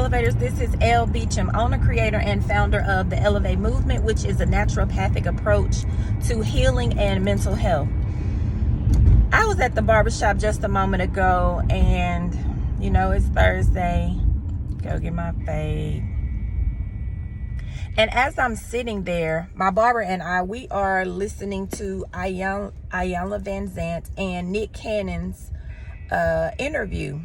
Elevators. This is Elle Beecham, owner, creator, and founder of the Elevate Movement, which is a naturopathic approach to healing and mental health. I was at the barbershop just a moment ago, and you know, it's Thursday. Go get my fade. And as I'm sitting there, my barber and I, we are listening to Iyanla Vanzant and Nick Cannon's interview.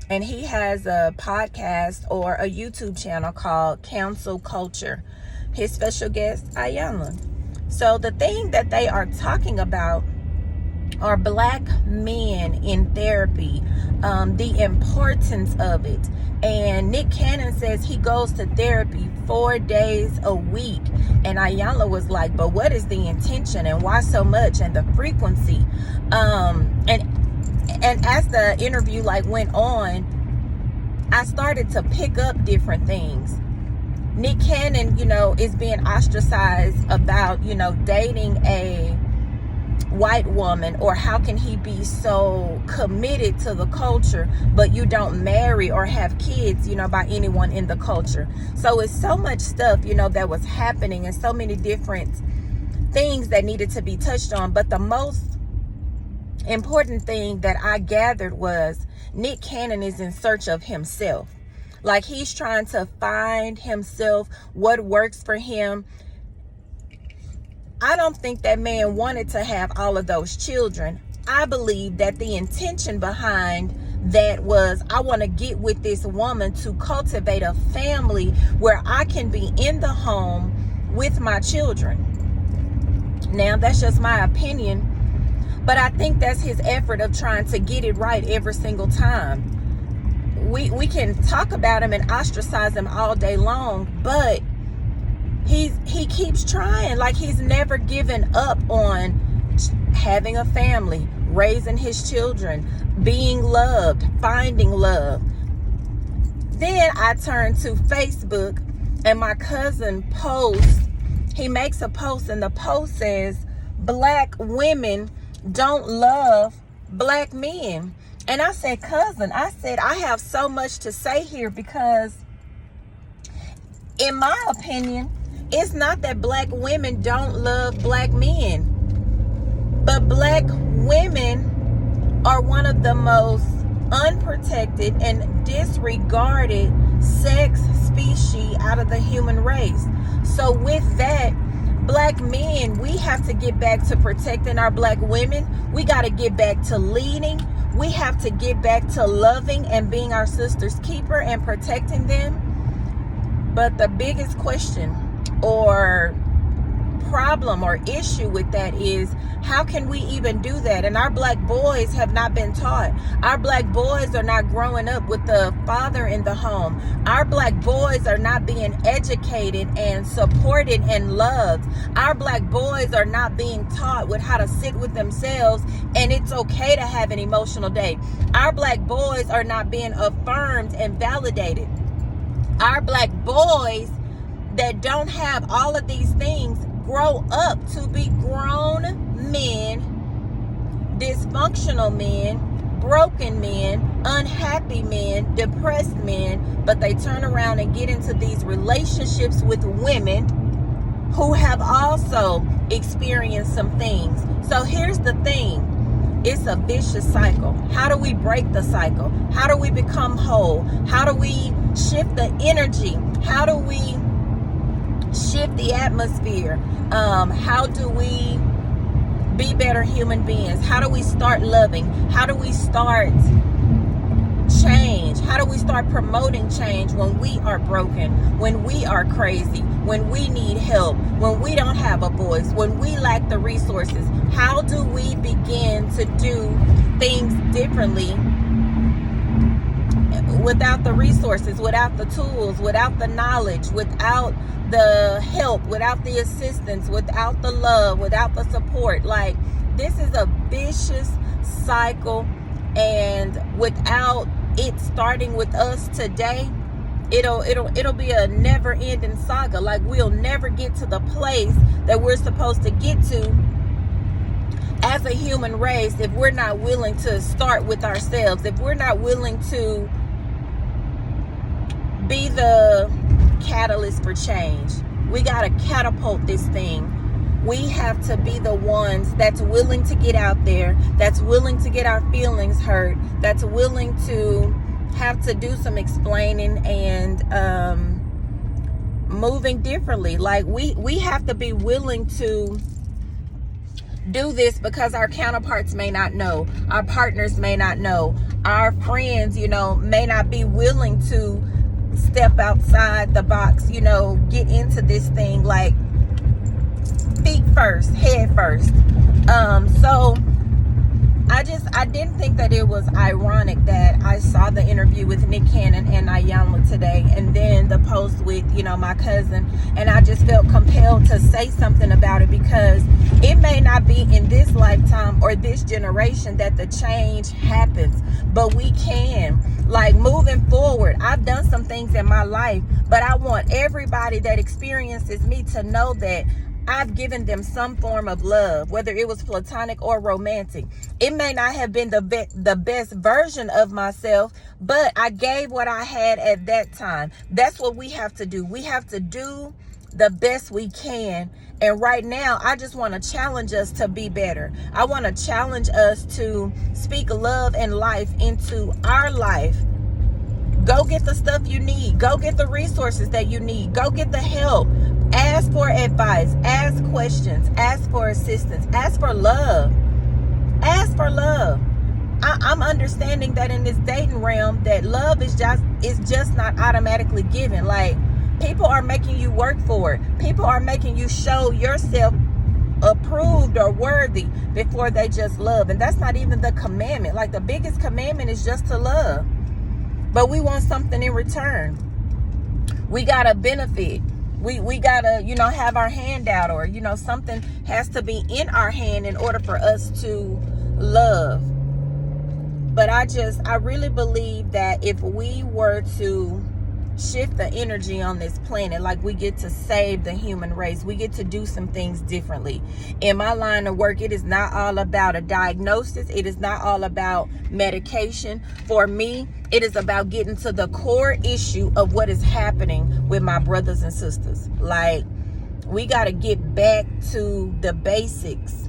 And he has a podcast or a YouTube channel called Council Culture. His special guest, Iyanla. So the thing that they are talking about are Black men in therapy, the importance of it. And Nick Cannon says he goes to therapy 4 days a week. And Iyanla was like, but what is the intention and why so much and the frequency? And as the interview went on, I started to pick up different things. Nick Cannon, is being ostracized about, dating a white woman, or how can he be so committed to the culture, but you don't marry or have kids, by anyone in the culture. So it's so much stuff, that was happening, and so many different things that needed to be touched on. But the most important thing that I gathered was Nick Cannon is in search of himself. Like, he's trying to find himself, what works for him. I don't think that man wanted to have all of those children. I believe that the intention behind that was, I want to get with this woman to cultivate a family where I can be in the home with my children. Now, that's just my opinion. But I think that's his effort of trying to get it right every single time. We can talk about him and ostracize him all day long, but he keeps trying. Like, he's never given up on having a family, raising his children, being loved, finding love. Then I turn to Facebook, and my cousin posts. He makes a post, and the post says, Black women don't love Black men. And I said, cousin, I have so much to say here, because in my opinion, it's not that Black women don't love Black men, but Black women are one of the most unprotected and disregarded sex species out of the human race. So with that, Black men, we have to get back to protecting our Black women. We got to get back to leading. We have to get back to loving and being our sister's keeper and protecting them. But the biggest question or problem or issue with that is, how can we even do that? And our Black boys have not been taught. Our Black boys are not growing up with the father in the home. Our Black boys are not being educated and supported and loved. Our Black boys are not being taught with how to sit with themselves, and it's okay to have an emotional day. Our Black boys are not being affirmed and validated. Our Black boys that don't have all of these things grow up to be grown men, dysfunctional men, broken men, unhappy men, depressed men, but they turn around and get into these relationships with women who have also experienced some things. So here's the thing. It's a vicious cycle. How do we break the cycle? How do we become whole? How do we shift the energy? How do we shift the atmosphere? How do we be better human beings? How do we start loving? How do we start change? How do we start promoting change when we are broken, when we are crazy, when we need help, when we don't have a voice, when we lack the resources? How do we begin to do things differently without the resources, without the tools, without the knowledge, without the help, without the assistance, without the love, without the support? Like, this is a vicious cycle, and without it starting with us today, it'll be a never-ending saga. Like, we'll never get to the place that we're supposed to get to as a human race if we're not willing to start with ourselves, if we're not willing to be the catalyst for change. We got to catapult this thing. We have to be the ones that's willing to get out there, that's willing to get our feelings hurt, that's willing to have to do some explaining and moving differently. Like we have to be willing to do this because our counterparts may not know, our partners may not know, our friends, may not be willing to step outside the box, get into this thing like feet first, head first. So I didn't think that it was ironic that I saw the interview with Nick Cannon and Iyanla today, and then the post with, my cousin, and I just felt compelled to say something about it, because it may not be in this lifetime or this generation that the change happens, but we can. Like, moving forward, I've done some things in my life, but I want everybody that experiences me to know that I've given them some form of love, whether it was platonic or romantic. It may not have been the best version of myself, but I gave what I had at that time. That's what we have to do. We have to do the best we can. And right now, I just want to challenge us to be better. I want to challenge us to speak love and life into our life. Go get the stuff you need. Go get the resources that you need. Go get the help. Ask for advice. Ask questions. Ask for assistance. Ask for love. Ask for love. I'm understanding that in this dating realm, that love is just not automatically given. Like, people are making you work for it. People are making you show yourself approved or worthy before they just love. And that's not even the commandment. Like, the biggest commandment is just to love. But we want something in return. We gotta benefit. We gotta, have our hand out, or, something has to be in our hand in order for us to love. But I really believe that if we were to shift the energy on this planet, like, we get to save the human race, we get to do some things differently. In my line of work, it is not all about a diagnosis. It is not all about medication. For me, it is about getting to the core issue of what is happening with my brothers and sisters. Like, we got to get back to the basics.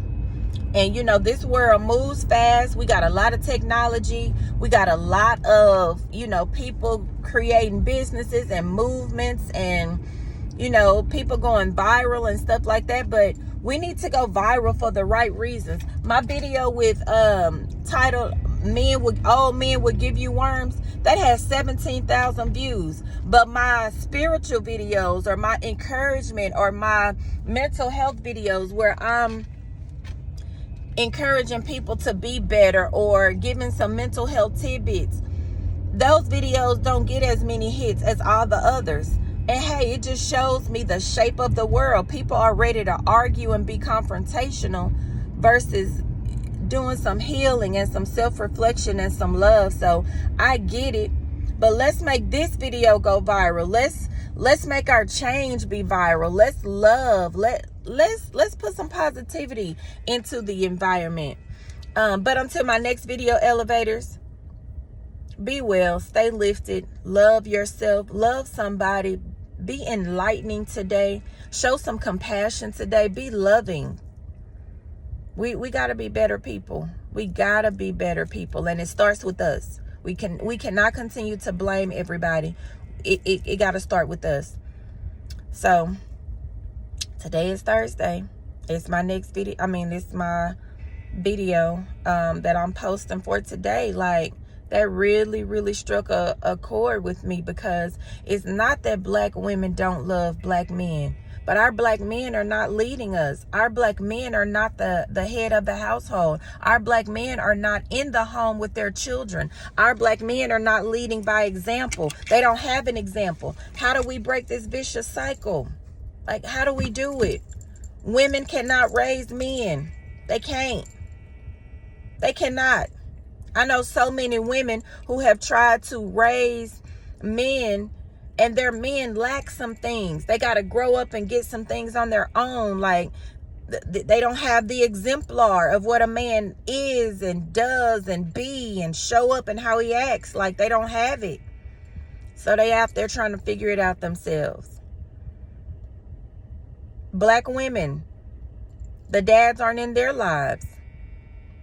And, this world moves fast. We got a lot of technology. We got a lot of, people creating businesses and movements and, people going viral and stuff like that. But we need to go viral for the right reasons. My video with titled All Men Would Give You Worms, that has 17,000 views. But my spiritual videos, or my encouragement, or my mental health videos where I'm encouraging people to be better or giving some mental health tidbits, those videos don't get as many hits as all the others. And hey, it just shows me the shape of the world. People are ready to argue and be confrontational versus doing some healing and some self-reflection and some love. So I get it, but let's make this video go viral. Let's make our change be viral. Let's love. Let's put some positivity into the environment. But until my next video, elevators, be well, stay lifted, love yourself, love somebody, be enlightening today, show some compassion today, be loving. We got to be better people. We got to be better people, and it starts with us. We cannot continue to blame everybody. It got to start with us. So today is Thursday. It's my next video. It's my video that I'm posting for today. Like, that really, really struck a chord with me, because it's not that black women don't love black men, but our black men are not leading us. Our black men are not the head of the household. Our black men are not in the home with their children. Our black men are not leading by example. They don't have an example. How do we break this vicious cycle? Like, how do we do it? Women cannot raise men. They can't. They cannot. I know so many women who have tried to raise men, and their men lack some things. They got to grow up and get some things on their own. Like, they don't have the exemplar of what a man is and does and be and show up and how he acts. Like, they don't have it. So they out there trying to figure it out themselves. Black women, the dads aren't in their lives.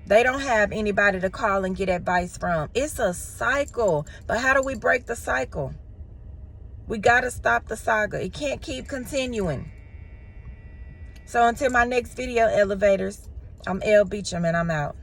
They don't have anybody to call and get advice from. It's a cycle. But how do we break the cycle? We got to stop the saga. It can't keep continuing. So until my next video, elevators, I'm Elle Beacham and I'm out.